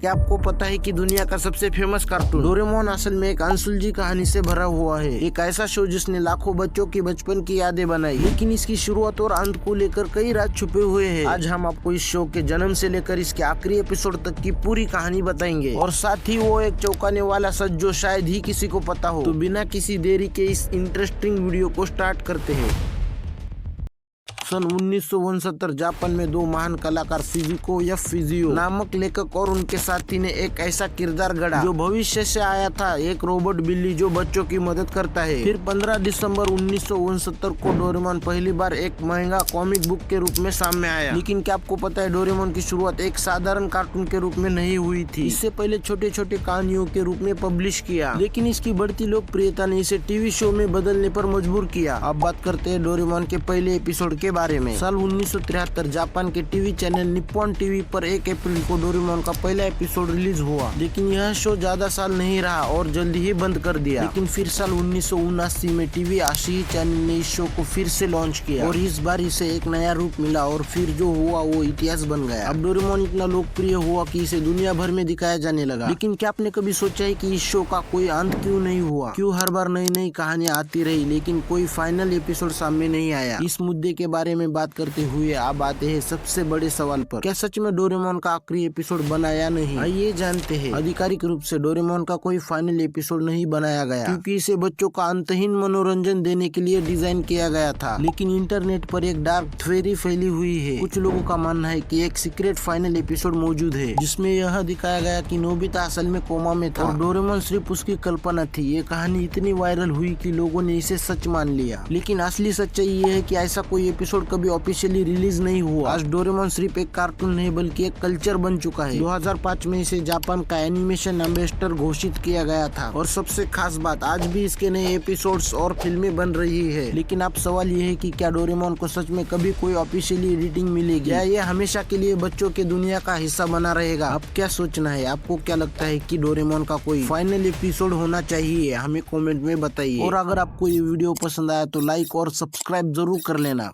क्या आपको पता है कि दुनिया का सबसे फेमस कार्टून डोरेमोन असल में एक अनसुलझी कहानी से भरा हुआ है। एक ऐसा शो जिसने लाखों बच्चों की बचपन की यादें बनाई, लेकिन इसकी शुरुआत और अंत को लेकर कई राज छुपे हुए हैं। आज हम आपको इस शो के जन्म से लेकर इसके आखिरी एपिसोड तक की पूरी कहानी बताएंगे, और साथ ही वो एक चौंकाने वाला सच जो शायद ही किसी को पता हो। तो बिना किसी देरी के इस इंटरेस्टिंग वीडियो को स्टार्ट करते हैं। सन 1969 जापान में दो महान कलाकार फिजियो नामक लेखक और उनके साथी ने एक ऐसा किरदार गढ़ा जो भविष्य से आया था, एक रोबोट बिल्ली जो बच्चों की मदद करता है। फिर 15 दिसंबर 1969 को डोरेमोन पहली बार एक महंगा कॉमिक बुक के रूप में सामने आया। लेकिन क्या आपको पता है, डोरेमोन की शुरुआत एक साधारण कार्टून के रूप में नहीं हुई थी। इससे पहले छोटे छोटे कहानियों के रूप में पब्लिश किया, लेकिन इसकी बढ़ती लोकप्रियता ने इसे टीवी शो में बदलने पर मजबूर किया। अब बात करते हैं डोरेमोन के पहले एपिसोड के बारे में। साल 1973 जापान के टीवी चैनल निप्पॉन टीवी पर 1 अप्रैल को डोरेमोन का पहला एपिसोड रिलीज हुआ, लेकिन यह शो ज्यादा साल नहीं रहा और जल्दी ही बंद कर दिया। लेकिन फिर साल 1979 में टीवी आशिही चैनल ने इस शो को फिर से लॉन्च किया और इस बार इसे एक नया रूप मिला, और फिर जो हुआ वो इतिहास बन गया। अब डोरेमोन इतना लोकप्रिय हुआ कि इसे दुनिया भर में दिखाया जाने लगा। लेकिन क्या आपने कभी सोचा है कि इस शो का कोई अंत क्यों नहीं हुआ? क्यों हर बार नई नई कहानियां आती रही लेकिन कोई फाइनल एपिसोड सामने नहीं आया? इस मुद्दे के बारे में बात करते हुए अब आते हैं सबसे बड़े सवाल पर। क्या सच में डोरेमोन का आखिरी एपिसोड बना या नहीं? आइए जानते हैं। आधिकारिक रूप से डोरेमोन का कोई फाइनल एपिसोड नहीं बनाया गया, क्योंकि इसे बच्चों का अंतहीन मनोरंजन देने के लिए डिजाइन किया गया था। लेकिन इंटरनेट पर एक डार्क थ्योरी फैली हुई है। कुछ लोगों का मानना है कि एक सीक्रेट फाइनल एपिसोड मौजूद है, जिसमें यह दिखाया गया कि नोबिता असल में कोमा में था और डोरेमोन सिर्फ उसकी कल्पना थी। ये कहानी इतनी वायरल हुई कि लोगों ने इसे सच मान लिया। लेकिन असली सच्चाई ये है कि ऐसा कोई एपिसोड कभी ऑफिशियली रिलीज नहीं हुआ। आज डोरेमोन सिर्फ एक कार्टून नहीं बल्कि एक कल्चर बन चुका है। 2005 में इसे जापान का एनिमेशन एम्बेसडर घोषित किया गया था, और सबसे खास बात, आज भी इसके नए एपिसोड्स और फिल्में बन रही है। लेकिन अब सवाल ये है कि क्या डोरेमोन को सच में कभी कोई ऑफिशियली एडिटिंग मिलेगी, या ये हमेशा के लिए बच्चों के दुनिया का हिस्सा बना रहेगा? अब क्या सोचना है? आपको क्या लगता है कि डोरेमोन का कोई फाइनल एपिसोड होना चाहिए? हमें कमेंट में बताइए। और अगर आपको ये वीडियो पसंद आया तो लाइक और सब्सक्राइब जरूर कर लेना।